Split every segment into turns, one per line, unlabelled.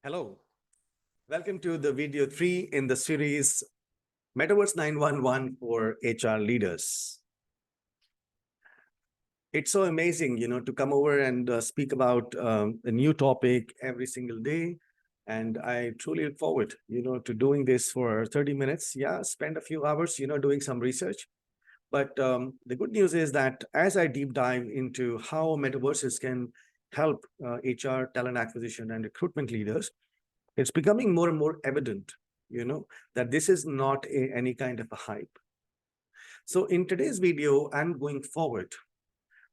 Hello, welcome to the video 3 in the series Metaverse911 for HR leaders. It's so amazing, to come over and speak about a new topic every single day. And I truly look forward, to doing this for 30 minutes. Yeah, spend a few hours, doing some research. But the good news is that as I deep dive into how metaverses can help HR, talent acquisition, and recruitment leaders, it's becoming more and more evident, that this is not any kind of a hype. So in today's video and going forward,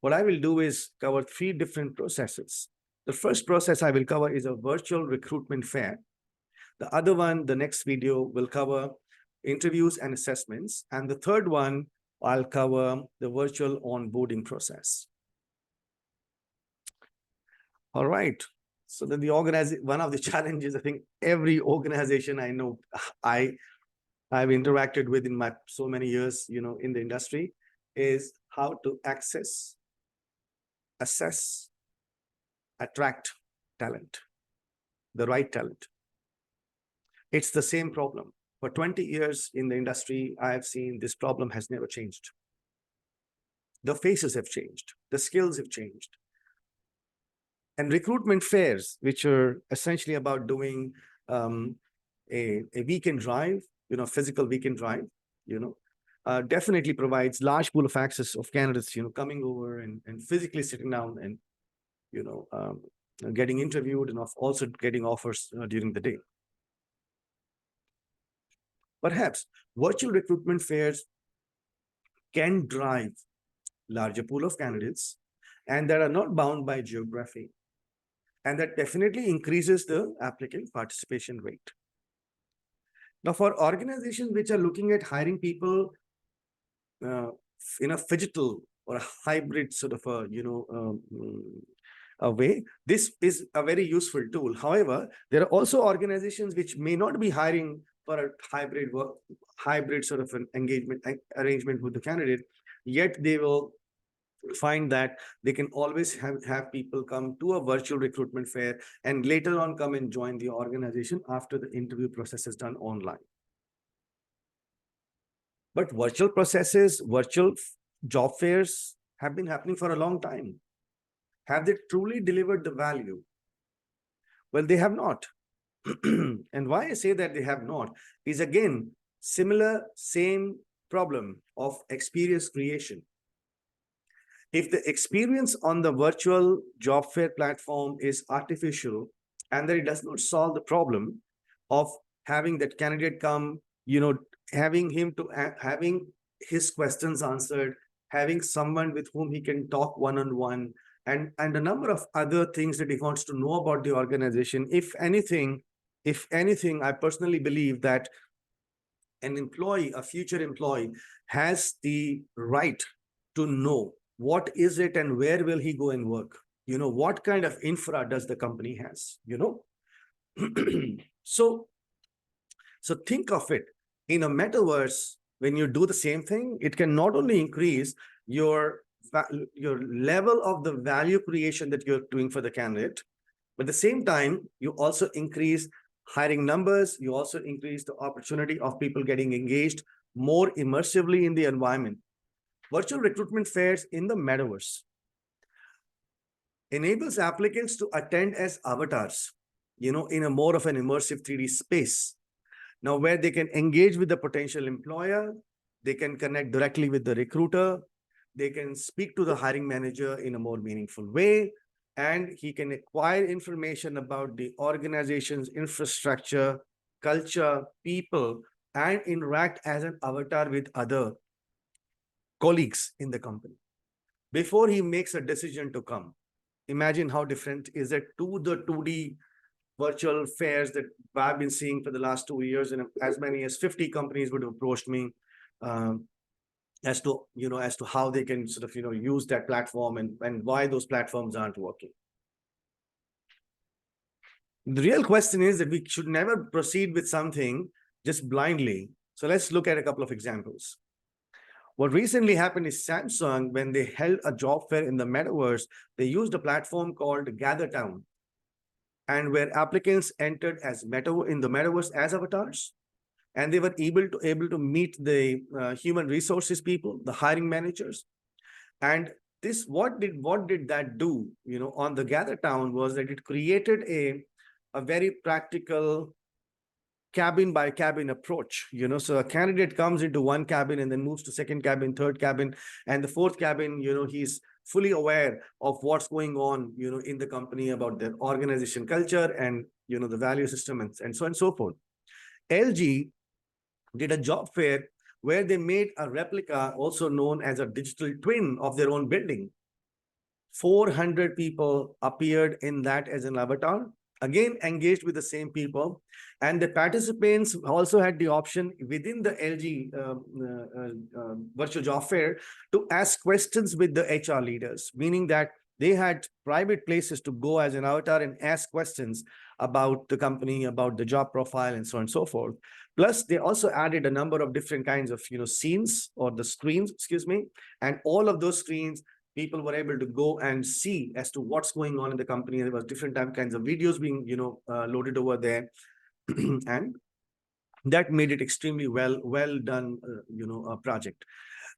what I will do is cover 3 different processes. The first process I will cover is a virtual recruitment fair. The other one, the next video, will cover interviews and assessments. And the third one, I'll cover the virtual onboarding process. All right. So then one of the challenges, I think every organization I know I've interacted with in my so many years, in the industry, is how to access, assess, attract talent, the right talent. It's the same problem. For 20 years in the industry, I have seen this problem has never changed. The faces have changed. The skills have changed. And recruitment fairs, which are essentially about doing a weekend drive, physical weekend drive, definitely provides large pool of access of candidates, coming over and physically sitting down and, getting interviewed and also getting offers during the day. Perhaps virtual recruitment fairs can drive larger pool of candidates and that are not bound by geography. And that definitely increases the applicant participation rate. Now, for organizations which are looking at hiring people in a phygital or a hybrid sort of a way, this is a very useful tool. However, there are also organizations which may not be hiring for a hybrid sort of an engagement arrangement with the candidate, yet they will find that they can always have people come to a virtual recruitment fair and later on come and join the organization after the interview process is done online. But virtual processes, virtual job fairs have been happening for a long time. Have they truly delivered the value? Well, they have not. And why I say that they have not is again, same problem of experience creation. If the experience on the virtual job fair platform is artificial and that it does not solve the problem of having that candidate come, having his questions answered, having someone with whom he can talk one-on-one, and a number of other things that he wants to know about the organization. If anything, I personally believe that a future employee, has the right to know what is it and where will he go and work? What kind of infra does the company has, So think of it in a metaverse. When you do the same thing, it can not only increase your level of the value creation that you're doing for the candidate, but at the same time, you also increase hiring numbers. You also increase the opportunity of people getting engaged more immersively in the environment. Virtual recruitment fairs in the metaverse enables applicants to attend as avatars, in a more of an immersive 3D space. Now, where they can engage with the potential employer, they can connect directly with the recruiter, they can speak to the hiring manager in a more meaningful way, and he can acquire information about the organization's infrastructure, culture, people, and interact as an avatar with other colleagues in the company before he makes a decision to come. Imagine how different is it to the 2D virtual fairs that I've been seeing for the last 2 years, and as many as 50 companies would have approached me as to how they can sort of use that platform and why those platforms aren't working. The real question is that we should never proceed with something just blindly. So let's look at a couple of examples. What recently happened is Samsung, when they held a job fair in the metaverse, they used a platform called GatherTown. and where applicants entered as in the metaverse as avatars, and they were able to meet the human resources people, the hiring managers. And this, what did that do, on the Gather Town, was that it created a very practical cabin by cabin approach. So a candidate comes into one cabin and then moves to second cabin, third cabin, and the fourth cabin, he's fully aware of what's going on, in the company, about their organization culture and, the value system, and so on and so forth. LG did a job fair where they made a replica, also known as a digital twin, of their own building. 400 people appeared in that as an avatar, again engaged with the same people, and the participants also had the option within the LG virtual job fair to ask questions with the HR leaders, meaning that they had private places to go as an avatar and ask questions about the company, about the job profile, and so on and so forth. Plus, they also added a number of different kinds of scenes, or the screens, excuse me, and all of those screens, people were able to go and see as to what's going on in the company. There was different kinds of videos being loaded over there, and that made it extremely well done project.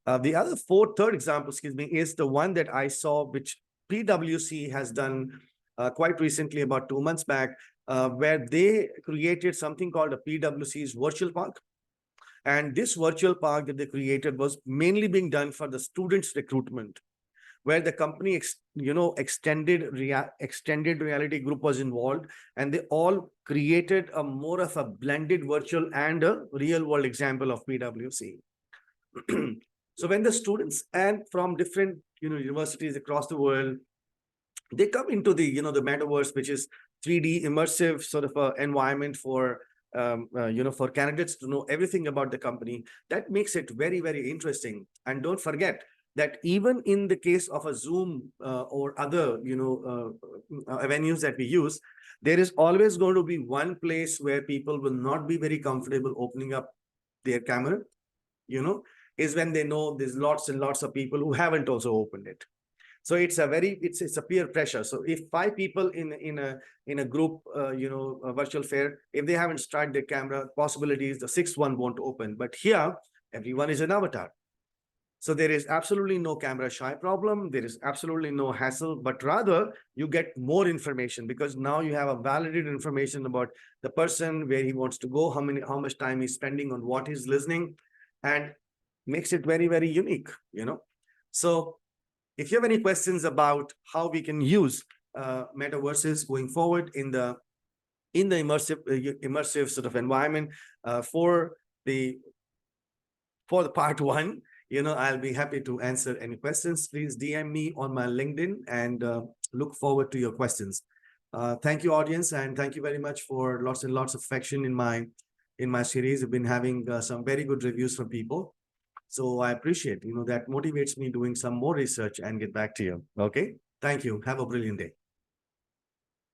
The other third example, excuse me, is the one that I saw, which PwC has done quite recently, about 2 months back, where they created something called a PwC's virtual park. And this virtual park that they created was mainly being done for the students' recruitment, where the company, extended reality group was involved, and they all created a more of a blended virtual and a real world example of PwC. So when the students and from different, universities across the world, they come into the, the metaverse, which is 3D immersive sort of environment for, for candidates to know everything about the company, that makes it very, very interesting. And don't forget that even in the case of a Zoom or other, venues that we use, there is always going to be one place where people will not be very comfortable opening up their camera, is when they know there's lots and lots of people who haven't also opened it. So it's a peer pressure. So if 5 people in a group, a virtual fair, if they haven't started their camera, possibilities the 6th one won't open. But here, everyone is an avatar. So there is absolutely no camera shy problem. There is absolutely no hassle, but rather you get more information, because now you have a validated information about the person, where he wants to go, how much time he's spending on what he's listening, and makes it very, very unique, So if you have any questions about how we can use metaverses going forward in the immersive sort of environment for the part 1, I'll be happy to answer any questions. Please DM me on my LinkedIn, and look forward to your questions. Thank you, audience, and thank you very much for lots and lots of affection in my series. I've been having some very good reviews from people. So I appreciate, that motivates me doing some more research and get back to you. Okay. Thank you. Have a brilliant day.